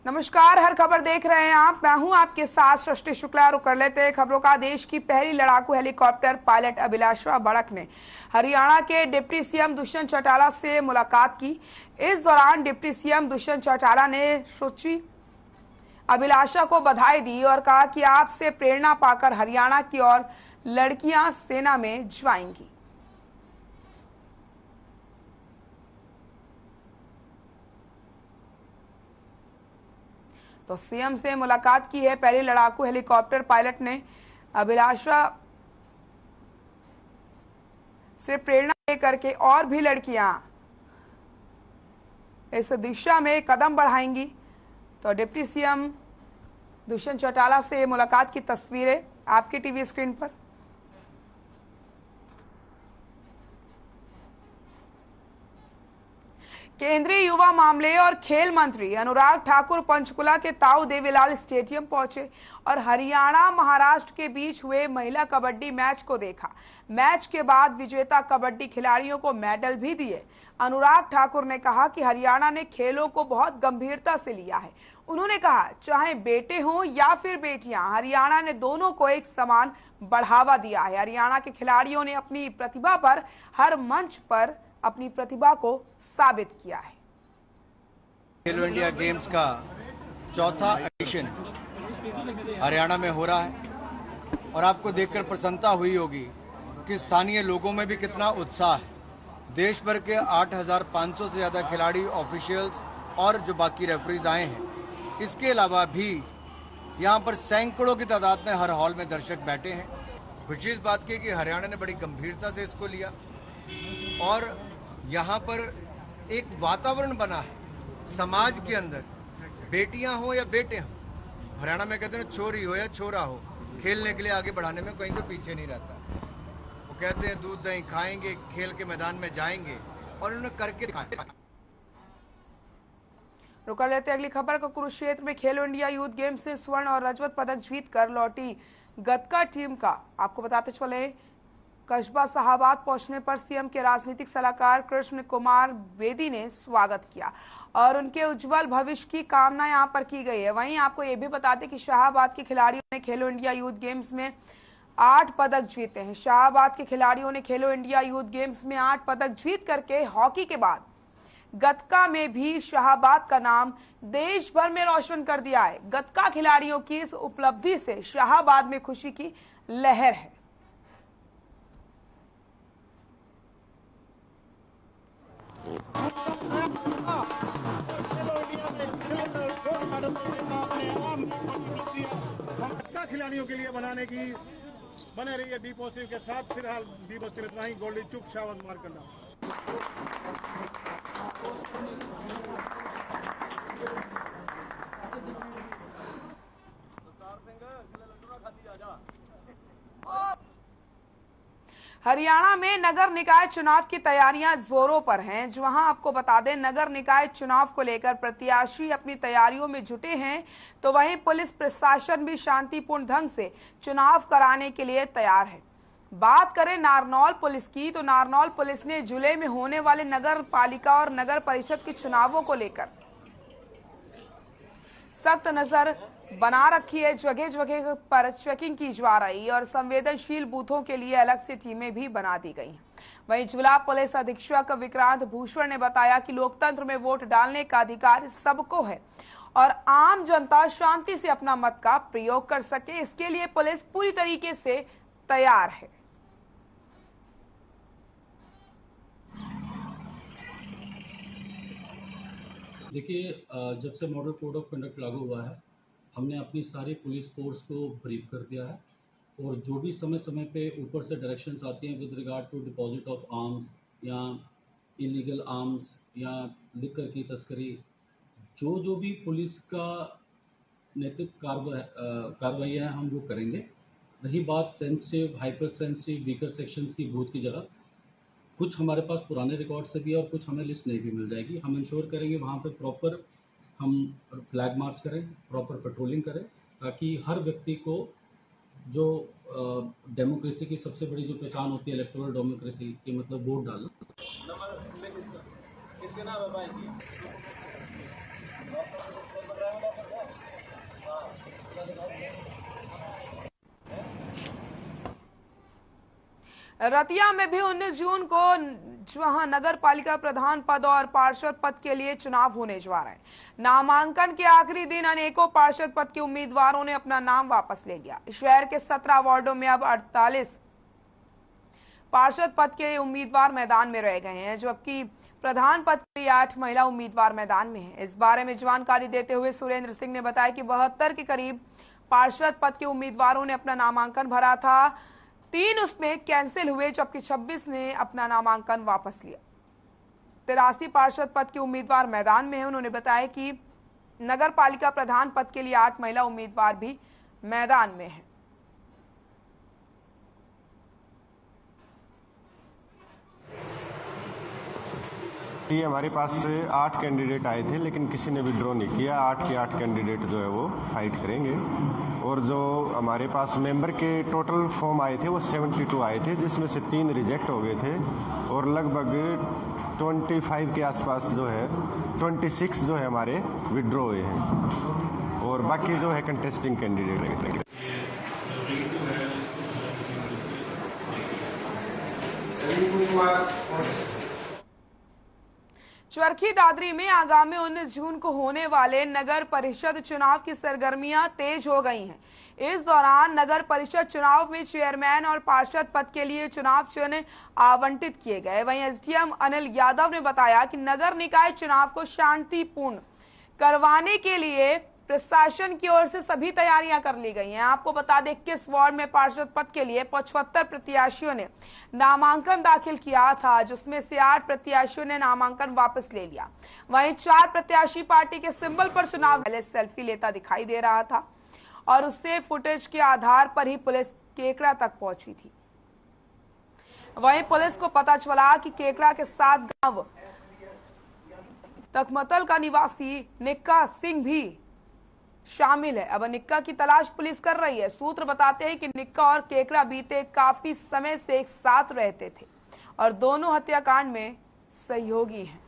नमस्कार, हर खबर देख रहे हैं आप। मैं हूं आपके साथ सृष्टि शुक्ला। रुक कर लेते हैं खबरों का। देश की पहली लड़ाकू हेलीकॉप्टर पायलट अभिलाषा बड़क ने हरियाणा के डिप्टी सीएम दुष्यंत चौटाला से मुलाकात की। इस दौरान डिप्टी सीएम दुष्यंत चौटाला ने सुश्री अभिलाषा को बधाई दी और कहा कि आपसे प्रेरणा पाकर हरियाणा की और लड़कियां सेना में जाएंगी। तो सीएम से मुलाकात की है पहली लड़ाकू हेलीकॉप्टर पायलट ने। अभिलाषा से प्रेरणा लेकर के और भी लड़कियां इस दिशा में कदम बढ़ाएंगी। तो डिप्टी सीएम दुष्यंत चौटाला से मुलाकात की तस्वीरें आपकी टीवी स्क्रीन पर। केंद्रीय युवा मामले और खेल मंत्री अनुराग ठाकुर पंचकुला के ताऊ देवीलाल स्टेडियम पहुंचे और हरियाणा महाराष्ट्र के बीच हुए महिला कबड्डी मैच को देखा। मैच के बाद विजेता कबड्डी खिलाड़ियों को मेडल भी दिए। अनुराग ठाकुर ने कहा कि हरियाणा ने खेलों को बहुत गंभीरता से लिया है। उन्होंने कहा, चाहे बेटे हों या फिर बेटियां, हरियाणा ने दोनों को एक समान बढ़ावा दिया है। हरियाणा के खिलाड़ियों ने अपनी प्रतिभा पर हर मंच पर अपनी प्रतिभा को साबित किया है। खेलो इंडिया गेम्स का चौथा एडिशन हरियाणा में हो रहा है और आपको देखकर प्रसन्नता हुई होगी कि स्थानीय लोगों में भी कितना उत्साह है। देश भर के 8,500 से ज़्यादा खिलाड़ी, ऑफिशियल्स और जो बाकी रेफरीज आए हैं। इसके अलावा भी यहाँ पर सैकड़ों की तादाद में हर हॉल में दर्शक बैठे हैं। खुशी इस बात की कि हरियाणा ने बड़ी गंभीरता से इसको लिया और यहाँ पर एक वातावरण बना है समाज के अंदर, बेटियां हो या बेटे हों। हरियाणा में कहते हैं छोरी हो या छोरा हो, खेलने के लिए आगे बढ़ाने में कहीं कोई पीछे नहीं रहता। वो कहते हैं दूध दही खाएंगे, खेल के मैदान में जाएंगे और उन्होंने करके दिखाया। रुक लेते अगली खबर को। कुरुक्षेत्र में खेलो इंडिया यूथ गेम्स से स्वर्ण और रजत पदक जीत कर लौटी गतका टीम का आपको बताते चले कस्बा शाहबाद पहुंचने पर सीएम के राजनीतिक सलाहकार कृष्ण कुमार बेदी ने स्वागत किया और उनके उज्जवल भविष्य की कामना यहां पर की गई है। वहीं आपको यह भी बता दें कि शाहबाद के खिलाड़ियों ने खेलो इंडिया यूथ गेम्स में 8 पदक जीते हैं। शाहबाद के खिलाड़ियों ने खेलो इंडिया यूथ गेम्स में 8 पदक जीत करके हॉकी के बाद गतका में भी शाहबाद का नाम देश भर में रोशन कर दिया है। गतका खिलाड़ियों की इस उपलब्धि से शाहबाद में खुशी की लहर है। खिलाड़ियों के लिए बनाने की बने रही है बी पॉजिटिव के साथ। फिलहाल बी पॉजिटिव इतना ही। गोल्डी चुप शाबाद मार करना। हरियाणा में नगर निकाय चुनाव की तैयारियां जोरों पर हैं। जहां आपको बता दें नगर निकाय चुनाव को लेकर प्रत्याशी अपनी तैयारियों में जुटे हैं, तो वहीं पुलिस प्रशासन भी शांतिपूर्ण ढंग से चुनाव कराने के लिए तैयार है। बात करें नारनौल पुलिस की, तो नारनौल पुलिस ने जुलाई में होने वाले नगर पालिका और नगर परिषद के चुनावों को लेकर सख्त नजर बना रखी है। जगह जगह पर चेकिंग की जा रही और संवेदनशील बूथों के लिए अलग से टीमें भी बना दी गई हैं। वहीं जिला पुलिस अधीक्षक विक्रांत भूषण ने बताया कि लोकतंत्र में वोट डालने का अधिकार सबको है और आम जनता शांति से अपना मत का प्रयोग कर सके, इसके लिए पुलिस पूरी तरीके से तैयार है। देखिए, जब से मॉडल कोड ऑफ कंडक्ट लागू हुआ है, हमने अपनी सारी पुलिस फोर्स को ब्रीफ कर दिया है और जो भी समय समय पे ऊपर से डायरेक्शंस आती हैं with regard to deposit of arms या इलीगल आर्म्स या लिकर की तस्करी, जो भी पुलिस का नैतिक कार्रवाई है हम वो करेंगे। रही बात sensitive, hyper sensitive, weaker sections की बूथ की जगह, कुछ हमारे पास पुराने रिकॉर्ड से भी है और कुछ हमें लिस्ट नहीं भी मिल जाएगी। हम इंश्योर करेंगे वहाँ पे प्रॉपर हम फ्लैग मार्च करें, प्रॉपर पेट्रोलिंग करें, ताकि हर व्यक्ति को जो डेमोक्रेसी की सबसे बड़ी जो पहचान होती है इलेक्टोरल डेमोक्रेसी की, मतलब वोट डालना। रतिया में भी 19 जून को वहां नगर पालिका प्रधान पद और पार्षद पद के लिए चुनाव होने जा रहे हैं। नामांकन के आखिरी दिन अनेकों पार्षद पद के उम्मीदवारों ने अपना नाम वापस ले लिया। शहर के 17 वार्डों में अब 48 पार्षद पद के उम्मीदवार मैदान में रह गए हैं, जबकि प्रधान पद के लिए 8 महिला उम्मीदवार मैदान में हैं। इस बारे में जानकारी देते हुए सुरेंद्र सिंह ने बताया कि 72 के करीब पार्षद पद के उम्मीदवारों ने अपना नामांकन भरा था। 3 उसमें कैंसिल हुए, जबकि 26 ने अपना नामांकन वापस लिया। 83 पार्षद पद के उम्मीदवार मैदान में हैं। उन्होंने बताया कि नगर पालिका प्रधान पद के लिए 8 महिला उम्मीदवार भी मैदान में हैं। ये हमारे पास 8 कैंडिडेट आए थे, लेकिन किसी ने विड्रॉ नहीं किया। 8 के 8 कैंडिडेट जो है वो फाइट करेंगे। और जो हमारे पास मेंबर के टोटल फॉर्म आए थे वो 72 आए थे, जिसमें से 3 रिजेक्ट हो गए थे और लगभग 25 के आसपास जो है 26 जो है हमारे विड्रॉ हुए हैं और बाकी जो है कंटेस्टिंग कैंडिडेट हैं। चरखी दादरी में आगामी 19 जून को होने वाले नगर परिषद चुनाव की सरगर्मियां तेज हो गई हैं। इस दौरान नगर परिषद चुनाव में चेयरमैन और पार्षद पद के लिए चुनाव चिन्ह आवंटित किए गए। वहीं एसडीएम अनिल यादव ने बताया कि नगर निकाय चुनाव को शांतिपूर्ण करवाने के लिए प्रशासन की ओर से सभी तैयारियां कर ली गई हैं। आपको बता दें 21 वार्ड में पार्षद पद के लिए 75 प्रत्याशियों ने नामांकन दाखिल किया था, जिसमें से 8 प्रत्याशियों ने नामांकन वापस ले लिया। वहीं 4 प्रत्याशी पार्टी के सिंबल पर चुनाव पहले सेल्फी लेता दिखाई दे रहा था और उससे फुटेज के आधार पर ही पुलिस केकड़ा तक पहुंची थी। वहीं पुलिस को पता चला कि केकड़ा के साथ गांव तकमतल का निवासी निक्का सिंह भी शामिल है। अब निक्का की तलाश पुलिस कर रही है। सूत्र बताते हैं कि निक्का और केकड़ा बीते काफी समय से एक साथ रहते थे और दोनों हत्याकांड में सहयोगी हैं।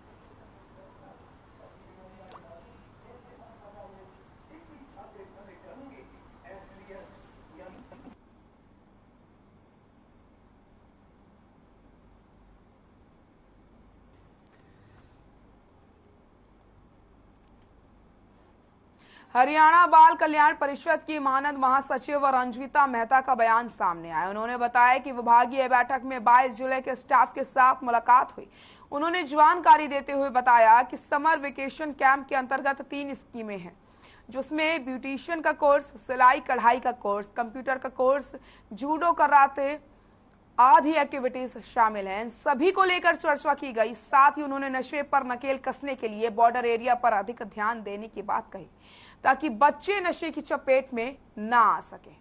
हरियाणा बाल कल्याण परिषद की मानद महासचिव रंजविता मेहता का बयान सामने आया। उन्होंने बताया कि विभागीय बैठक में 22 जिले के स्टाफ के साथ मुलाकात हुई। उन्होंने जानकारी देते हुए बताया कि समर वेकेशन कैंप के अंतर्गत 3 स्कीमें हैं, जिसमें ब्यूटिशियन का कोर्स, सिलाई कढ़ाई का कोर्स, कंप्यूटर का कोर्स, जूडो कराटे आदि एक्टिविटीज शामिल हैं। सभी को लेकर चर्चा की गई। साथ ही उन्होंने नशे पर नकेल कसने के लिए बॉर्डर एरिया पर अधिक ध्यान देने की बात कही, ताकि बच्चे नशे की चपेट में ना आ सके।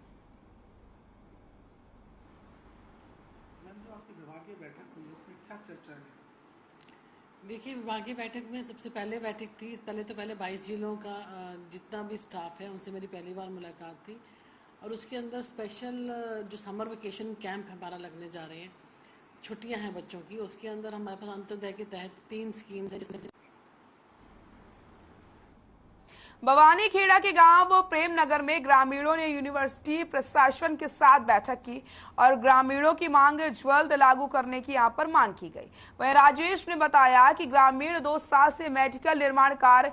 देखिए, विभागीय बैठक में सबसे पहले बैठक थी। पहले 22 जिलों का जितना भी स्टाफ है उनसे मेरी पहली बार मुलाकात थी और उसके अंदर स्पेशल जो समर वेकेशन कैंप हमारा लगने जा रहे हैं, छुट्टियां हैं बच्चों की, उसके अंदर हमारे पास अंत्योदय के तहत 3 स्कीम्स हैं। भवानी खेड़ा के गांव प्रेम नगर में ग्रामीणों ने यूनिवर्सिटी प्रशासन के साथ बैठक की और ग्रामीणों की मांग जल्द लागू करने की यहां पर मांग की गई। वहीं राजेश ने बताया कि ग्रामीण 2 साल से मेडिकल निर्माण कार्य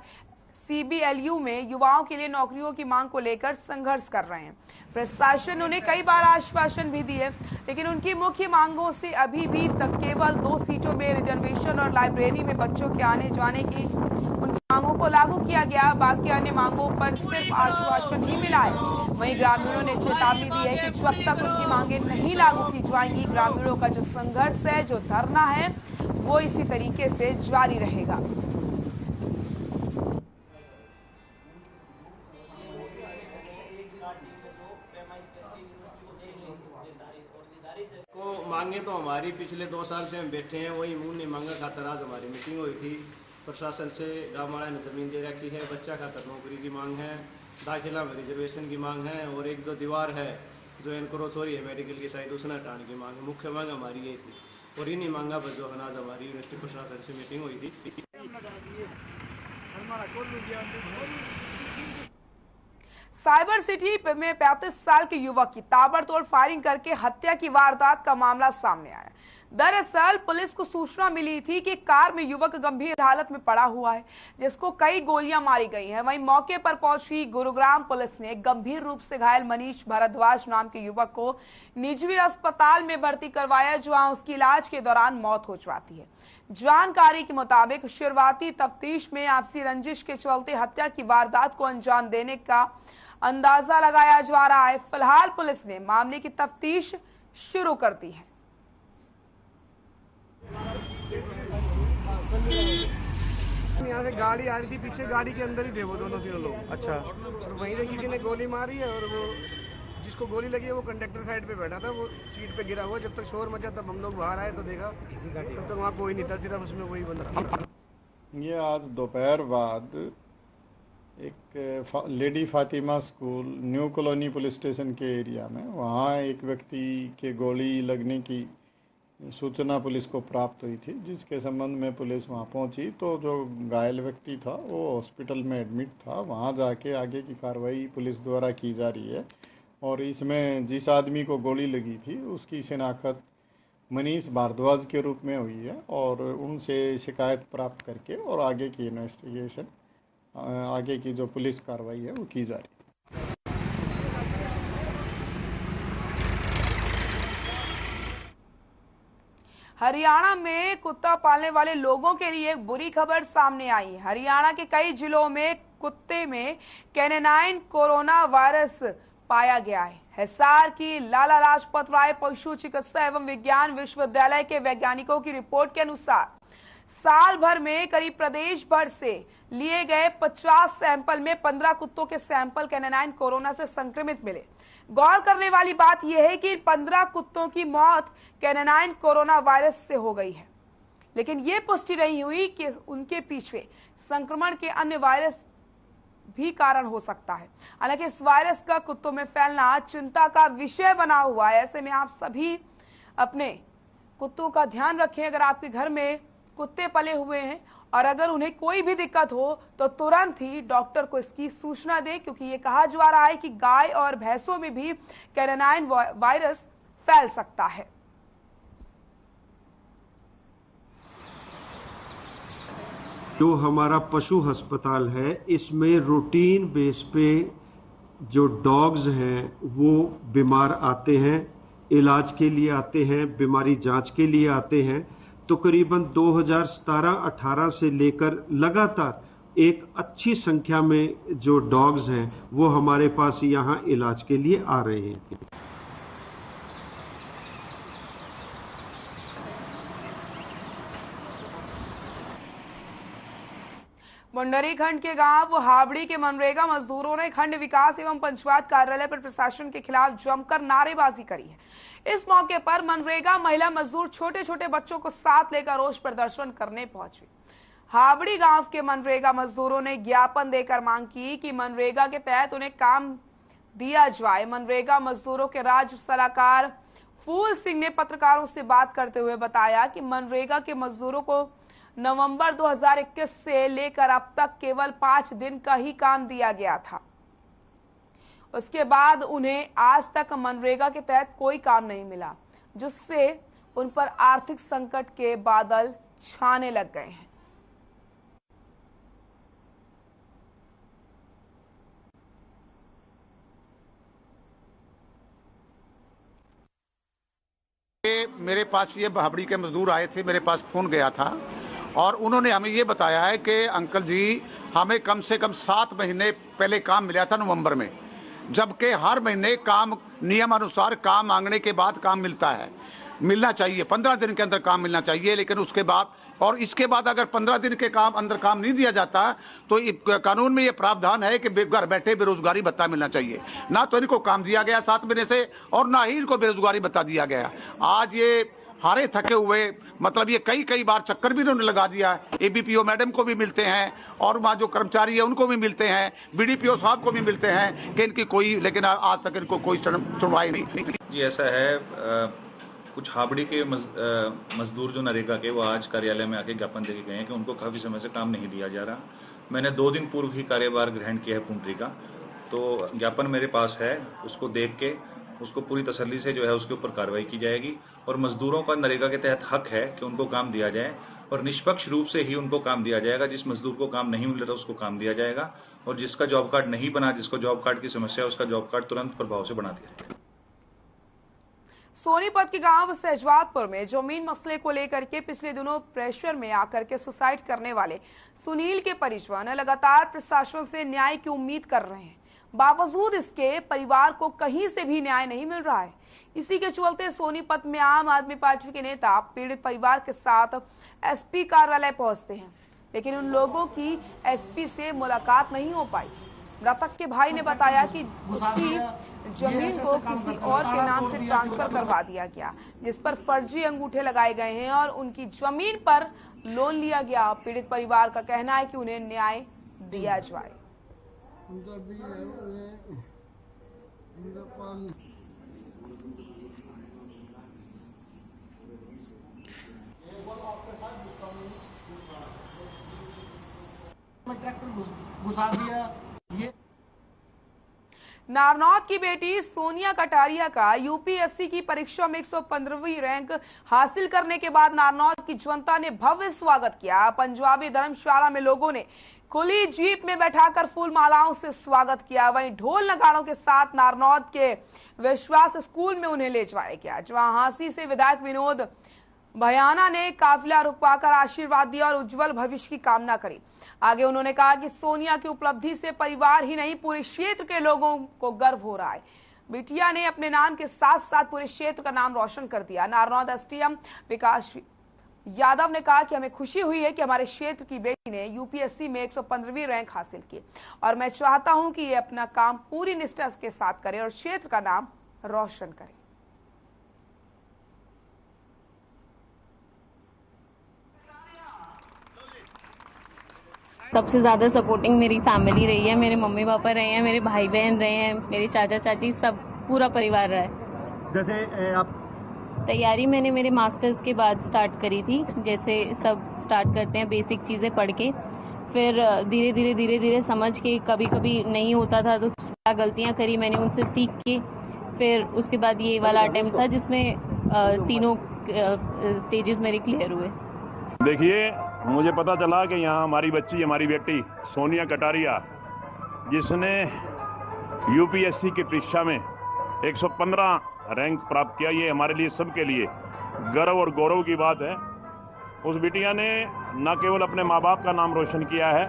CBLU में युवाओं के लिए नौकरियों की मांग को लेकर संघर्ष कर रहे हैं। प्रशासन ने उन्हें कई बार आश्वासन भी दिए, लेकिन उनकी मुख्य मांगों से अभी भी तक केवल 2 सीटों में रिजर्वेशन और लाइब्रेरी में बच्चों के आने जाने की उनकी मांगों को लागू किया गया। बाकी अन्य मांगों पर सिर्फ आश्वासन ही मिला है। वहीं ग्रामीणों ने चेतावनी दी है कि जब तक उनकी मांगे नहीं लागू की जाएंगी, ग्रामीणों का जो संघर्ष है, जो धरना है, वो इसी तरीके से जारी रहेगा। को मांगे तो हमारी पिछले 2 साल से हम बैठे हैं, वही मुंह नहीं मांगा खातर आज हमारी मीटिंग हुई थी। प्रशासन से गाँव वाला ने ज़मीन दे रखी है, बच्चा खातर नौकरी की मांग है, दाखिला में रिजर्वेशन की मांग है और एक जो दीवार है जो एनक्रोच हो रही है मेडिकल की साइड, उसने हटाने की मांग है। मुख्य मांग हमारी यही थी और इन्हीं मांगा पर जो अनाज हमारी यूनिवर्सिटी प्रशासन से मीटिंग हुई थी। साइबर सिटी में 35 साल के युवक की ताबड़तोड़ फायरिंग करके हत्या की वारदात का मामला सामने आया। दरअसल पुलिस को सूचना मिली थी कि कार में युवक गंभीर हालत में पड़ा हुआ है, जिसको कई गोलियां मारी गई हैं। वहीं मौके पर पहुंची गुरुग्राम पुलिस ने गंभीर रूप से घायल मनीष भारद्वाज नाम के युवक को निजी अस्पताल में भर्ती करवाया, जहां उसकी इलाज के दौरान मौत हो जाती है। जानकारी के मुताबिक शुरुआती तफ्तीश में आपसी रंजिश के चलते हत्या की वारदात को अंजाम देने का अंदाजा लगाया जा रहा है। फिलहाल पुलिस ने मामले की तफ्तीश शुरू कर दी है। यहाँ से गाड़ी आ रही थी, पीछे गाड़ी के अंदर ही थे वो दोनों तीनों लोग। अच्छा। और वहीं से किसी ने गोली मारी है और वो जिसको गोली लगी है वो कंडक्टर साइड पे बैठा था, वो सीट पे गिरा हुआ। जब तक शोर मचा तब हम लोग बाहर आए तो देखा तब तक वहाँ कोई नहीं था, सिर्फ उसमें वही बंद रहा। ये आज दोपहर बाद एक lady Fatima school new colony police station के एरिया में वहाँ एक व्यक्ति के गोली लगने की सूचना पुलिस को प्राप्त हुई थी, जिसके संबंध में पुलिस वहाँ पहुँची तो जो घायल व्यक्ति था वो हॉस्पिटल में एडमिट था। वहाँ जाके आगे की कार्रवाई पुलिस द्वारा की जा रही है और इसमें जिस आदमी को गोली लगी थी उसकी शिनाख्त मनीष भारद्वाज के रूप में हुई है और उनसे शिकायत प्राप्त करके और आगे की इन्वेस्टिगेशन, आगे की जो पुलिस कार्रवाई है वो की जा रही है। हरियाणा में कुत्ता पालने वाले लोगों के लिए एक बुरी खबर सामने आई। हरियाणा के कई जिलों में कुत्ते में कैनेनाइन कोरोना वायरस पाया गया है। हिसार की लाला लाजपत राय पशु चिकित्सा एवं विज्ञान विश्वविद्यालय के वैज्ञानिकों की रिपोर्ट के अनुसार साल भर में करीब प्रदेश भर से लिए गए 50 सैंपल में 15 कुत्तों के सैंपल कैनेनाइन कोरोना से संक्रमित मिले। गौर करने वाली बात यह है कि 15 कुत्तों की मौत कैनेनाइन कोरोना वायरस से हो गई है, लेकिन यह पुष्टि नहीं हुई कि उनके पीछे संक्रमण के अन्य वायरस भी कारण हो सकता है। हालांकि इस वायरस का कुत्तों में फैलना चिंता का विषय बना हुआ है। ऐसे में आप सभी अपने कुत्तों का ध्यान रखें। अगर आपके घर में कुत्ते पले हुए हैं और अगर उन्हें कोई भी दिक्कत हो तो तुरंत ही डॉक्टर को इसकी सूचना दें, क्योंकि ये कहा जा रहा है कि गाय और भैंसों में भी कैनेनाइन वायरस फैल सकता है। जो हमारा पशु अस्पताल है इसमें रूटीन बेस पे जो डॉग्स हैं वो बीमार आते हैं, इलाज के लिए आते हैं, बीमारी जांच के लिए आते हैं। तो करीबन 2017-18 से लेकर लगातार एक अच्छी संख्या में जो डॉग्स हैं वो हमारे पास यहाँ इलाज के लिए आ रहे हैं। मुंडरी खंड के गांव हावड़ी के मनरेगा मजदूरों ने खंड विकास एवं पंचायत कार्यालय पर प्रशासन के खिलाफ जमकर नारेबाजी करी है। इस मौके पर मनरेगा महिला मजदूर छोटे छोटे बच्चों को साथ लेकर रोष प्रदर्शन करने पहुंचे। हावड़ी गांव के मनरेगा मजदूरों ने ज्ञापन देकर मांग की कि मनरेगा के तहत उन्हें काम दिया जाए। मनरेगा मजदूरों के राज्य सलाहकार फूल सिंह ने पत्रकारों से बात करते हुए बताया कि मनरेगा के मजदूरों को नवंबर 2021 से लेकर अब तक केवल 5 दिन का ही काम दिया गया था। उसके बाद उन्हें आज तक मनरेगा के तहत कोई काम नहीं मिला, जिससे उन पर आर्थिक संकट के बादल छाने लग गए हैं। मेरे पास ये हावड़ी के मजदूर आए थे, मेरे पास फोन गया था और उन्होंने हमें ये बताया है कि अंकल जी हमें कम से कम 7 महीने पहले काम मिला था नवंबर में, जबकि हर महीने काम नियम अनुसार काम मांगने के बाद काम मिलता है, मिलना चाहिए 15 दिन के अंदर काम मिलना चाहिए। लेकिन उसके बाद और इसके बाद अगर 15 दिन के अंदर काम नहीं दिया जाता तो कानून में ये प्रावधान है कि घर बैठे बेरोजगारी भत्ता मिलना चाहिए। ना तो इनको काम दिया गया 7 महीने से और ना ही इनको बेरोजगारी भत्ता दिया गया। आज ये हारे थके हुए, मतलब ये कई बार चक्कर भी इन्होंने लगा दिया। एबीपीओ मैडम को भी मिलते हैं और वहाँ जो कर्मचारी है उनको भी मिलते हैं, बीडीपीओ साहब को भी मिलते हैं कि इनकी कोई, लेकिन आज तक इनको कोई सुनवाई नहीं। जी ऐसा है, कुछ हाबड़ी के मजदूर जो नरेगा के, वो आज कार्यालय में आके ज्ञापन देके गए हैं कि उनको काफ़ी समय से काम नहीं दिया जा रहा। मैंने 2 दिन पूर्व ही कार्यभार ग्रहण किया है पुंटरी का, तो ज्ञापन मेरे पास है, उसको देख के उसको पूरी तसल्ली से जो है उसके ऊपर कार्रवाई की जाएगी और मजदूरों का नरेगा के तहत हक है कि उनको काम दिया जाए और निष्पक्ष रूप से ही उनको काम दिया जाएगा। जिस मजदूर को काम नहीं मिल रहा उसको काम दिया जाएगा और जिसका जॉब कार्ड नहीं बना, जिसको जॉब कार्ड की समस्या है, उसका जॉब कार्ड तुरंत प्रभाव से बना दिया जाएगा। सोनीपत के गांव सहजवादपुर में जमीन मसले को लेकर के पिछले दिनों प्रेशर में आकर के सुसाइड करने वाले सुनील के परिजन लगातार प्रशासन से न्याय की उम्मीद कर रहे हैं। बावजूद इसके परिवार को कहीं से भी न्याय नहीं मिल रहा है। इसी के चलते सोनीपत में आम आदमी पार्टी के नेता पीड़ित परिवार के साथ एसपी कार्यालय पहुंचते हैं, लेकिन उन लोगों की एसपी से मुलाकात नहीं हो पाई। मृतक के भाई ने बताया कि उसकी जमीन को किसी और के नाम से ट्रांसफर करवा दिया गया, जिस पर फर्जी अंगूठे लगाए गए हैं और उनकी जमीन पर लोन लिया गया। पीड़ित परिवार का कहना है कि उन्हें न्याय दिया जाए। घुसा दिया। ये नारनौद की बेटी सोनिया कटारिया का यूपीएससी की परीक्षा में 115वीं रैंक हासिल करने के बाद नारनौद की जनता ने भव्य स्वागत किया। पंजाबी धर्मशाला में लोगों ने खुली जीप में बैठाकर फूल मालाओं से स्वागत किया। वहीं ढोल नगाड़ों के साथ नारनौद के विश्वास स्कूल में उन्हें ले जाया गया, जहां हांसी से विधायक विनोद भयाना ने काफिला रुकवाकर आशीर्वाद दिया और उज्जवल भविष्य की कामना करी। आगे उन्होंने कहा कि सोनिया की उपलब्धि से परिवार ही नहीं पूरे क्षेत्र के लोगों को गर्व हो रहा है। बिटिया ने अपने नाम के साथ साथ पूरे क्षेत्र का नाम रोशन कर दिया। नारनौद एसडीएम विकास यादव ने कहा कि हमें खुशी हुई है कि हमारे क्षेत्र की बेटी ने यूपीएससी में 115वीं रैंक हासिल की और मैं चाहता हूं कि ये अपना काम पूरी निष्ठा के साथ करे और क्षेत्र का नाम रोशन करे। सबसे ज़्यादा सपोर्टिंग मेरी फैमिली रही है, मेरे मम्मी पापा रहे हैं, मेरे भाई बहन रहे हैं, मेरे चाचा चाची, सब पूरा परिवार रहा है। जैसे आप तैयारी मैंने मेरे मास्टर्स के बाद स्टार्ट करी थी, जैसे सब स्टार्ट करते हैं बेसिक चीज़ें पढ़ के, फिर धीरे धीरे समझ के, कभी कभी नहीं होता था तो क्या गलतियाँ करी मैंने उनसे सीख के, फिर उसके बाद ये वाला अटेम्प्ट था जिसमें तीनों स्टेजेस मेरे क्लियर हुए। देखिए, मुझे पता चला कि यहाँ हमारी बच्ची, हमारी बेटी सोनिया कटारिया, जिसने यूपीएससी की परीक्षा में 115 रैंक प्राप्त किया, ये हमारे लिए, सबके लिए गर्व और गौरव की बात है। उस बिटिया ने न केवल अपने माँ बाप का नाम रोशन किया है,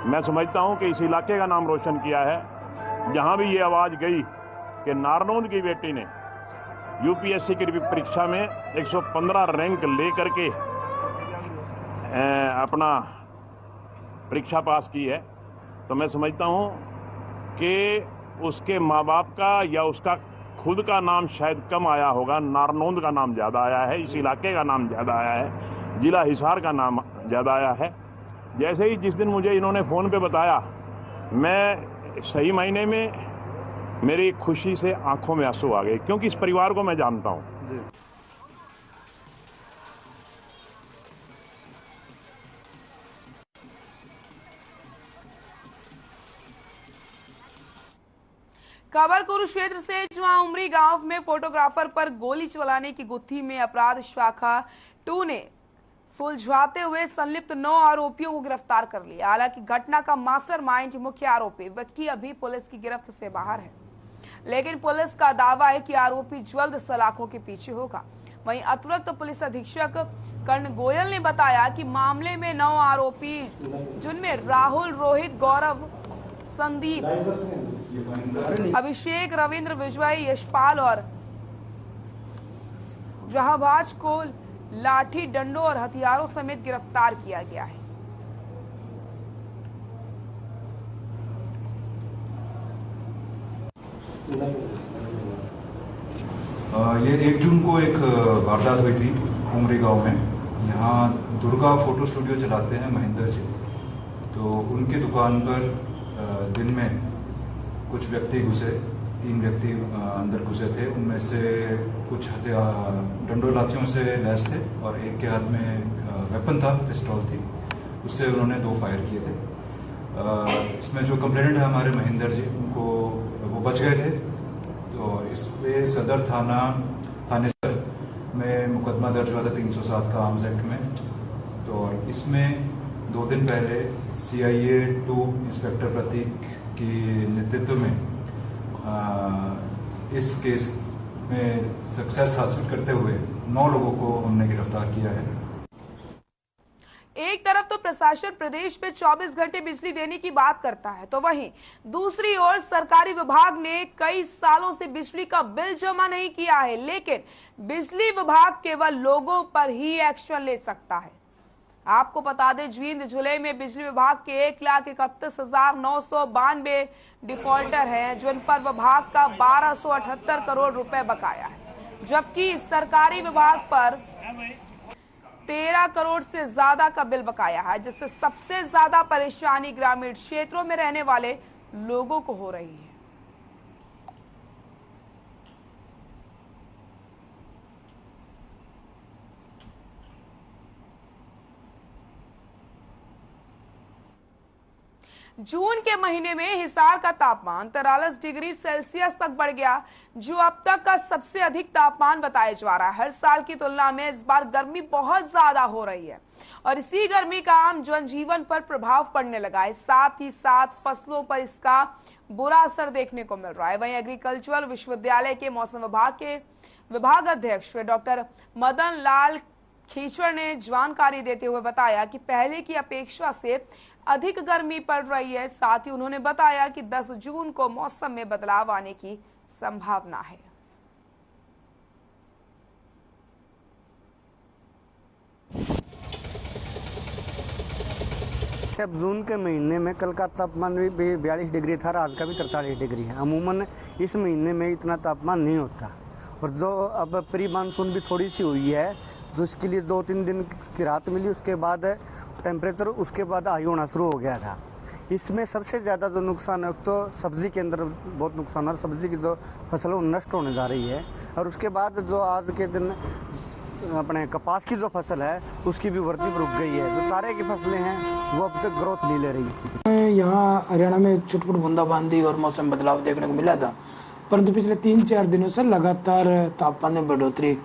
मैं समझता हूँ कि इस इलाके का नाम रोशन किया है। जहाँ भी ये आवाज़ गई कि नारनौद की बेटी ने यूपीएससी की परीक्षा में 115 रैंक ले करके अपना परीक्षा पास की है, तो मैं समझता हूँ कि उसके माँ बाप का या उसका खुद का नाम शायद कम आया होगा, नारनौद का नाम ज़्यादा आया है, इस इलाके का नाम ज़्यादा आया है, जिला हिसार का नाम ज़्यादा आया है। जैसे ही जिस दिन मुझे इन्होंने फ़ोन पे बताया, मैं सही मायने में मेरी खुशी से आंखों में आंसू आ गए, क्योंकि इस परिवार को मैं जानता हूँ। खबर कुरुक्षेत्र से, जहां उमरी गांव में फोटोग्राफर पर गोली चलाने की गुत्थी में अपराध शाखा 2 ने सुलझाते हुए संलिप्त 9 आरोपियों को गिरफ्तार कर लिया। हालांकि घटना का मास्टरमाइंड मुख्य आरोपी विक्की अभी पुलिस की गिरफ्त से बाहर है, लेकिन पुलिस का दावा है कि आरोपी जल्द सलाखों के पीछे होगा। वहीं अतिरिक्त पुलिस अधीक्षक कर्ण गोयल ने बताया कि मामले में 9 आरोपी, जिनमें राहुल, रोहित, गौरव, संदीप, अभिषेक, रविंद्र, विजय, यशपाल और जहाबाज को लाठी, डंडों और हथियारों समेत गिरफ्तार किया गया है। ये 1 जून को एक वारदात हुई थी उमरी गांव में। यहाँ दुर्गा फोटो स्टूडियो चलाते हैं महेंद्र जी, तो उनकी दुकान पर दिन में कुछ व्यक्ति घुसे, 3 व्यक्ति अंदर घुसे थे। उनमें से कुछ डंडों लाठियों से लैस थे और एक के हाथ में वेपन था, पिस्तौल थी, उससे उन्होंने 2 फायर किए थे। इसमें जो कंप्लेनेंट है हमारे महेंद्र जी, उनको वो बच गए थे। तो इस पे सदर थाने में मुकदमा दर्ज हुआ था 307 का आर्म्स एक्ट में। तो इसमें 2 दिन पहले CIA 2 इंस्पेक्टर प्रतीक की नेतृत्व में इस केस में सक्सेस हासिल करते हुए 9 लोगों को हमने गिरफ्तार किया है। एक तरफ तो प्रशासन प्रदेश में 24 घंटे बिजली देने की बात करता है, तो वहीं दूसरी ओर सरकारी विभाग ने कई सालों से बिजली का बिल जमा नहीं किया है, लेकिन बिजली विभाग केवल लोगों पर ही एक्शन ले सकता है। आपको बता दें, जींद जिले में बिजली विभाग के 1,31,992 डिफॉल्टर हैं, जिन पर विभाग का 1278 करोड़ रुपए बकाया है, जबकि सरकारी विभाग पर 13 करोड़ से ज्यादा का बिल बकाया है, जिससे सबसे ज्यादा परेशानी ग्रामीण क्षेत्रों में रहने वाले लोगों को हो रही है। जून के महीने में हिसार का तापमान 43 डिग्री सेल्सियस तक बढ़ गया, जो अब तक का सबसे अधिक तापमान बताया जा रहा है। हर साल की तुलना में इस बार गर्मी बहुत ज्यादा हो रही है और इसी गर्मी का आम जनजीवन पर प्रभाव पड़ने लगा है। साथ ही साथ फसलों पर इसका बुरा असर देखने को मिल रहा है। वहीं एग्रीकल्चरल विश्वविद्यालय के मौसम विभाग के विभाग अध्यक्ष डॉक्टर मदन लाल खीचड़ ने जानकारी देते हुए बताया कि पहले की अपेक्षा से अधिक गर्मी पड़ रही है। साथ ही उन्होंने बताया कि 10 जून को मौसम में बदलाव आने की संभावना है। अब जून के महीने में कल का तापमान भी 42 डिग्री था, रात का भी 43 डिग्री है। अमूमन इस महीने में इतना तापमान नहीं होता, और जो अब प्री मानसून भी थोड़ी सी हुई है, जो इसके लिए 2-3 दिन की राहत मिली, उसके बाद टेम्परेचर उसके बाद हाई होना शुरू हो गया था। इसमें सबसे ज़्यादा जो नुकसान है, तो सब्जी के अंदर बहुत नुकसान है। सब्जी की जो फसल है वो नष्ट होने जा रही है, और उसके बाद जो आज के दिन अपने कपास की जो फसल है उसकी भी वृद्धि रुक गई है। जो चारे की फसलें हैं वो अब तक ग्रोथ नहीं ले रही है। यहाँ हरियाणा में छुटपुट बूंदाबांदी और मौसम बदलाव देखने को मिला था, परंतु पिछले 3-4 दिनों से लगातार तापमान में बढ़ोतरी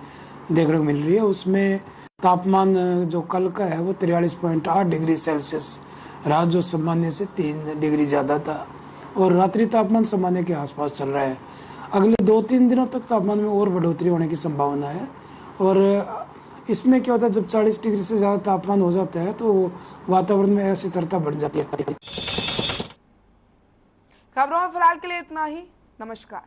देखने को मिल रही है। उसमें तापमान जो कल का है वो 43.8 डिग्री सेल्सियस रहा, जो सामान्य से 3 डिग्री ज़्यादा था, और रात्रि तापमान सामान्य के आसपास चल रहा है। अगले 2-3 दिनों तक तापमान में और बढ़ोतरी होने की संभावना है। और इसमें क्या होता है, जब 40 डिग्री से ज़्यादा तापमान हो जाता है तो वातावरण में अस्थिरता बढ़ जाती है। खबरों में फिलहाल के लिए इतना ही। नमस्कार।